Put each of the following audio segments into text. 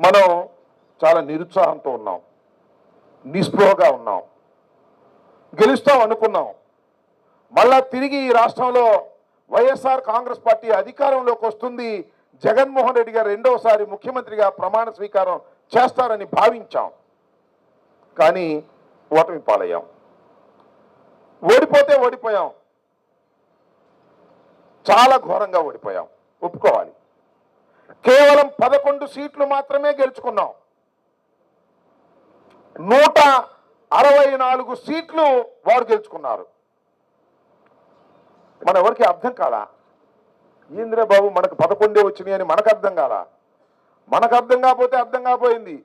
మనం చాలా నిరుత్సాహంతో ఉన్నాం, నిస్పృహగా ఉన్నాం. గెలుస్తాం అనుకున్నాం. మళ్ళా తిరిగి ఈ రాష్ట్రంలో వైఎస్ఆర్ కాంగ్రెస్ పార్టీ అధికారంలోకి వస్తుంది, జగన్మోహన్ రెడ్డి గారు రెండవసారి ముఖ్యమంత్రిగా ప్రమాణ స్వీకారం చేస్తారని భావించాం. కానీ ఓటమి పాలయ్యాం. ఓడిపోతే ఓడిపోయాం, చాలా ఘోరంగా ఓడిపోయాం, ఒప్పుకోవాలి. కేవలం 11 సీట్లు మాత్రమే గెలుచుకున్నాం. 164 సీట్లు వారు గెలుచుకున్నారు. మన ఎవరికి అర్థం కాలా? ఏంద్రే బాబు మనకు 11 వచ్చినాయి అని మనకు అర్థం కాలా? మనకు అర్థం కాకపోతే అర్థం కాపోయింది,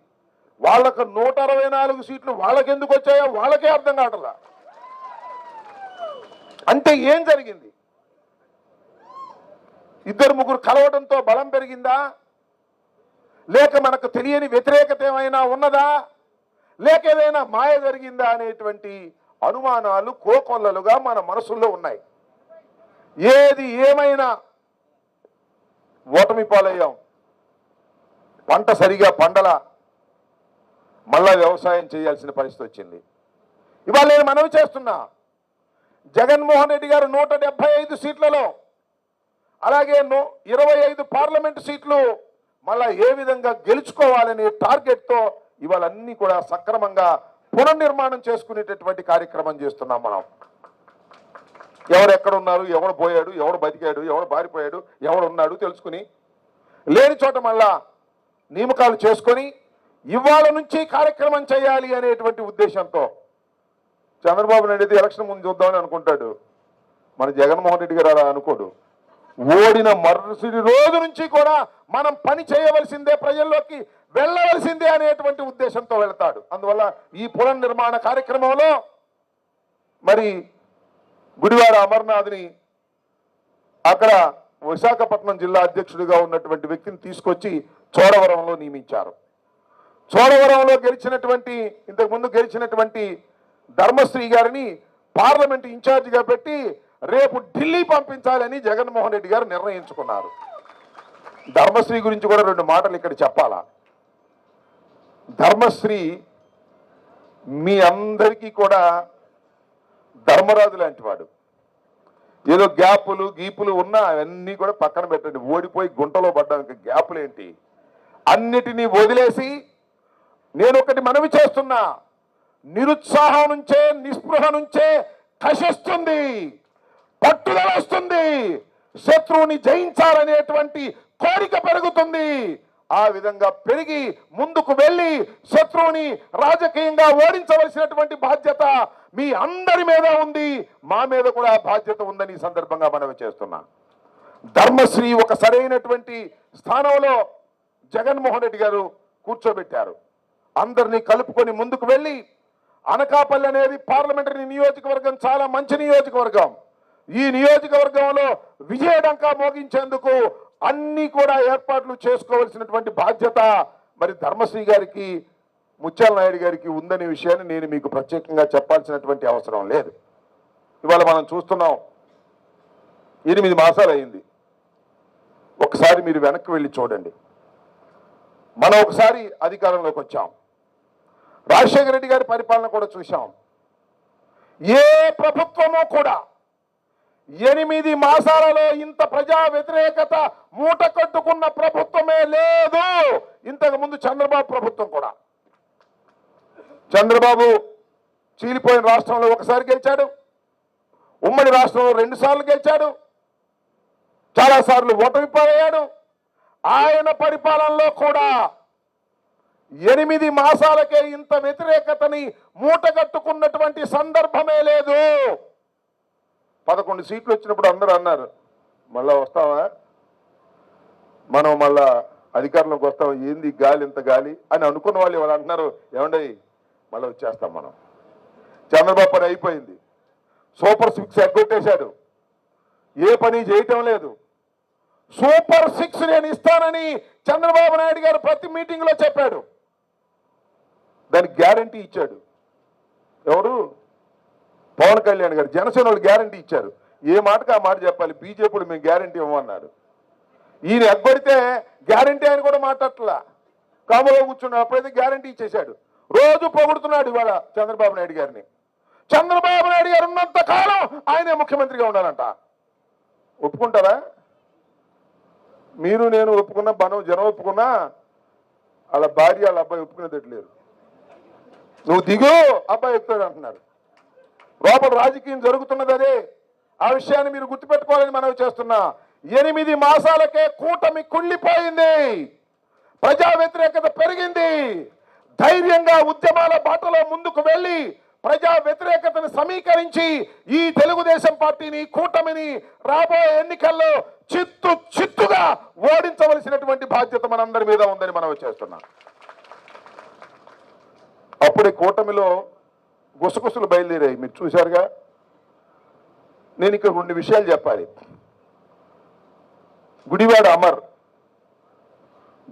వాళ్ళకు 164 సీట్లు వాళ్ళకెందుకు వచ్చాయో వాళ్ళకే అర్థం కావట్లా. అంటే ఏం జరిగింది? ఇద్దరు ముగ్గురు కలవడంతో బలం పెరిగిందా, లేక మనకు తెలియని వ్యతిరేకత ఏమైనా ఉన్నదా, లేక ఏదైనా మాయ జరిగిందా అనేటువంటి అనుమానాలు కోకొల్లలుగా మన మనసుల్లో ఉన్నాయి. ఏది ఏమైనా ఓటమి పాలయ్యాం. పంట సరిగా పండల, మళ్ళా వ్యవసాయం చేయాల్సిన పరిస్థితి వచ్చింది. ఇవాళ నేను మనవి చేస్తున్నా, జగన్మోహన్ రెడ్డి గారు 175 సీట్లలో, అలాగే 25 పార్లమెంటు సీట్లు మళ్ళా ఏ విధంగా గెలుచుకోవాలనే టార్గెట్తో ఇవాళ అన్ని కూడా సక్రమంగా పునర్నిర్మాణం చేసుకునేటటువంటి కార్యక్రమం చేస్తున్నాం మనం. ఎవరు ఎక్కడున్నారు, ఎవడు పోయాడు, ఎవడు బతికాడు, ఎవడు బారిపోయాడు, ఎవడు ఉన్నాడు తెలుసుకుని, లేని చోట మళ్ళా నియామకాలు చేసుకొని ఇవాళ నుంచి కార్యక్రమం చేయాలి అనేటువంటి ఉద్దేశంతో చంద్రబాబు నాయుడు అయితే ఎలక్షన్ ముందు చూద్దామని అనుకుంటాడు. మన జగన్మోహన్ రెడ్డి గారు అలా అనుకోడు. ఓడిన మరుసటి రోజు నుంచి కూడా మనం పని చేయవలసిందే, ప్రజల్లోకి వెళ్ళవలసిందే అనేటువంటి ఉద్దేశంతో వెళ్తాడు. అందువల్ల ఈ పునర్నిర్మాణ కార్యక్రమంలో మరి గుడివాడ అమర్నాథ్ని అక్కడ విశాఖపట్నం జిల్లా అధ్యక్షుడిగా ఉన్నటువంటి వ్యక్తిని తీసుకొచ్చి చోడవరంలో నియమించారు. చోడవరంలో గెలిచినటువంటి, ఇంతకుముందు గెలిచినటువంటి ధర్మశ్రీ గారిని పార్లమెంట్ ఇన్ఛార్జిగా పెట్టి రేపు ఢిల్లీ పంపించాలని జగన్మోహన్ రెడ్డి గారు నిర్ణయించుకున్నారు. ధర్మశ్రీ గురించి కూడా 2 మాటలు ఇక్కడ చెప్పాలా. ధర్మశ్రీ మీ అందరికీ కూడా ధర్మరాజు లాంటి వాడు. ఏదో గ్యాపులు గీపులు ఉన్నా అవన్నీ కూడా పక్కన పెట్టండి. ఓడిపోయి గుంటలో పడ్డానికి గ్యాపులు ఏంటి? అన్నిటినీ వదిలేసి నేను ఒకటి మనవి చేస్తున్నా, నిరుత్సాహం నుంచే, నిస్పృహ నుంచే కషిస్తుంది, పట్టుదల వస్తుంది, శత్రువుని జయించాలనేటువంటి కోరిక పెరుగుతుంది. ఆ విధంగా పెరిగి ముందుకు వెళ్ళి శత్రువుని రాజకీయంగా ఓడించవలసినటువంటి బాధ్యత మీ అందరి మీద ఉంది, మా మీద కూడా బాధ్యత ఉందని ఈ సందర్భంగా మనవి చేస్తున్నా. ధర్మశ్రీ ఒక సరైనటువంటి స్థానంలో జగన్మోహన్ రెడ్డి గారు కూర్చోబెట్టారు. అందరినీ కలుపుకొని ముందుకు వెళ్ళి, అనకాపల్లి అనేది పార్లమెంటరీ నియోజకవర్గం, చాలా మంచి నియోజకవర్గం. ఈ నియోజకవర్గంలో విజయడంకా మోగించేందుకు అన్ని కూడా ఏర్పాట్లు చేసుకోవాల్సినటువంటి బాధ్యత మరి ధర్మశ్రీ గారికి, ముత్యాల నాయుడు గారికి ఉందనే విషయాన్ని నేను మీకు ప్రత్యేకంగా చెప్పాల్సినటువంటి అవసరం లేదు. ఇవాళ మనం చూస్తున్నాం, 8 మాసాలు అయింది. ఒకసారి మీరు వెనక్కి వెళ్ళి చూడండి. మనం ఒకసారి అధికారంలోకి వచ్చాం, రాజశేఖర రెడ్డి గారి పరిపాలన కూడా చూశాం. ఏ ప్రభుత్వమో కూడా 8 మాసాలలో ఇంత ప్రజా వ్యతిరేకత మూట కట్టుకున్న ప్రభుత్వమే లేదు. ఇంతకు ముందు చంద్రబాబు ప్రభుత్వం కూడా, చంద్రబాబు చీలిపోయిన రాష్ట్రంలో ఒకసారి గెలిచాడు, ఉమ్మడి రాష్ట్రంలో 2 సార్లు గెలిచాడు, చాలాసార్లు ఓటమి పాలయ్యాడు. ఆయన పరిపాలనలో కూడా 8 మాసాలకే ఇంత వ్యతిరేకతని మూటగట్టుకున్నటువంటి సందర్భమే లేదు. 11 సీట్లు వచ్చినప్పుడు అందరూ అన్నారు, మళ్ళా వస్తావా, మనం మళ్ళా అధికారంలోకి వస్తాం, ఏంది గాలి ఇంత గాలి అని అనుకున్న వాళ్ళు ఇవాళ అంటున్నారు, ఏమండి మళ్ళీ వచ్చేస్తాం మనం. చంద్రబాబు పని అయిపోయింది, సూపర్ 6 ఎగ్గొట్టేశాడు, ఏ పని చేయటం లేదు. సూపర్ 6 నేను ఇస్తానని చంద్రబాబు నాయుడు గారు ప్రతి మీటింగ్లో చెప్పాడు, దానికి గ్యారంటీ ఇచ్చాడు. ఎవరు? పవన్ కళ్యాణ్ గారు. జనసేన వాళ్ళు గ్యారంటీ ఇచ్చారు. ఏ మాటకు ఆ మాట చెప్పాలి. బీజేపీ మేము గ్యారంటీ ఇవ్వమన్నారు. ఈయన ఎగ్గొడితే గ్యారంటీ అని కూడా మాట్లాడట్లా. కామలో కూర్చున్నాడు. అప్పుడైతే గ్యారంటీ ఇచ్చేశాడు. రోజు పొగుడుతున్నాడు ఇవాళ చంద్రబాబు నాయుడు గారిని. చంద్రబాబు నాయుడు గారు ఉన్నంత కాలం ఆయనే ముఖ్యమంత్రిగా ఉండాలంట. ఒప్పుకుంటారా? మీరు నేను ఒప్పుకున్నా, జనం ఒప్పుకున్నా, వాళ్ళ భార్య వాళ్ళ అబ్బాయి ఒప్పుకునేటట్లేరు. నువ్వు దిగు, అబ్బాయి ఎక్కుతాడు అంటున్నారు. లోపల రాజకీయం జరుగుతున్నది అదే. ఆ విషయాన్ని మీరు గుర్తుపెట్టుకోవాలని మనవి చేస్తున్నా. 8 మాసాలకే కూటమి కుళ్ళిపోయింది, ప్రజా వ్యతిరేకత పెరిగింది. ధైర్యంగా ఉద్యమాల బాటలో ముందుకు వెళ్ళి ప్రజా వ్యతిరేకతను సమీకరించి ఈ తెలుగుదేశం పార్టీని, కూటమిని రాబోయే ఎన్నికల్లో చిత్తుగా ఓడించవలసినటువంటి బాధ్యత మనందరి మీద ఉందని మనవి చేస్తున్నాం. అప్పుడే కూటమిలో గుసగుసలు బయలుదేరాయి. మీరు చూశారుగా. నేను ఇక్కడ 2 విషయాలు చెప్పాలి. గుడివాడ అమర్,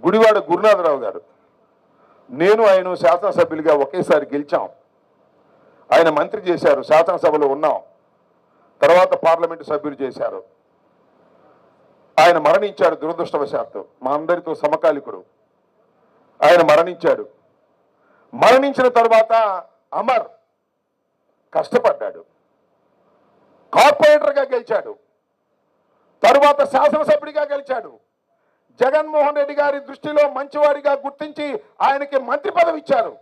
గుడివాడ గురునాథరావు గారు, నేను ఆయన శాసనసభ్యులుగా ఒకేసారి గెలిచాం. ఆయన మంత్రి చేశారు, శాసనసభలో ఉన్నాం. తర్వాత పార్లమెంటు సభ్యులు చేశారు. ఆయన మరణించాడు దురదృష్టవశాత్తు. మా అందరితో సమకాలికుడు. ఆయన మరణించాడు. మరణించిన తర్వాత అమర్ కష్టపడ్డాడు, కార్పొరేటర్గా గెలిచాడు, తరువాత శాసనసభ్యుడిగా గెలిచాడు. జగన్మోహన్ రెడ్డి గారి దృష్టిలో మంచివాడిగా గుర్తించి ఆయనకి మంత్రి పదవి ఇచ్చారు.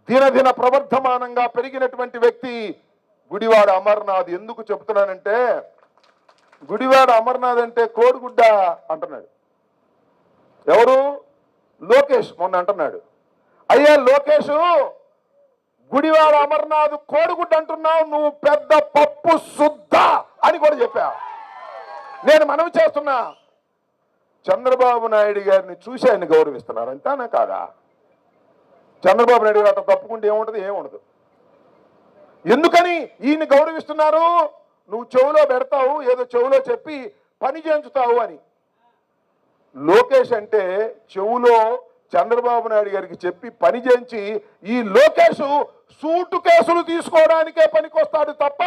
దినదిన ప్రవర్ధమానంగా పెరిగినటువంటి వ్యక్తి గుడివాడ అమర్నాథ్. ఎందుకు చెప్తున్నానంటే, గుడివాడ అమర్నాథ్ అంటే కోడిగుడ్డ అంటున్నాడు. ఎవరు? లోకేష్ మొన్న అంటున్నాడు, అయ్యా లోకేష్, గుడివాడ అమర్నాథ్ కోడిగుడ్డ అంటున్నావు, నువ్వు పెద్ద పప్పు శుద్ధ అని కూడా చెప్పా. నేను మనవి చేస్తున్నా, చంద్రబాబు నాయుడు గారిని చూసి ఆయన గౌరవిస్తున్నారు, అంతేనా కాదా? చంద్రబాబు నాయుడు గారు అట్లా తప్పుకుంటే ఏముంటది? ఏముండదు. ఎందుకని ఈయన్ని గౌరవిస్తున్నారు? నువ్వు చెవులో పెడతావు, ఏదో చెవులో చెప్పి పని చేయించుతావు అని. లోకేష్ అంటే చెవులో చంద్రబాబు నాయుడు గారికి చెప్పి పని చేయించి, ఈ లోకేష్ సూటు కేసులు తీసుకోవడానికే పనికొస్తాడు తప్ప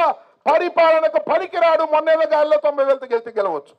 పరిపాలనకు పనికిరాడు. మొన్నేళ్ళ గాల్లో 90,000 గెలిచి గెలవచ్చు.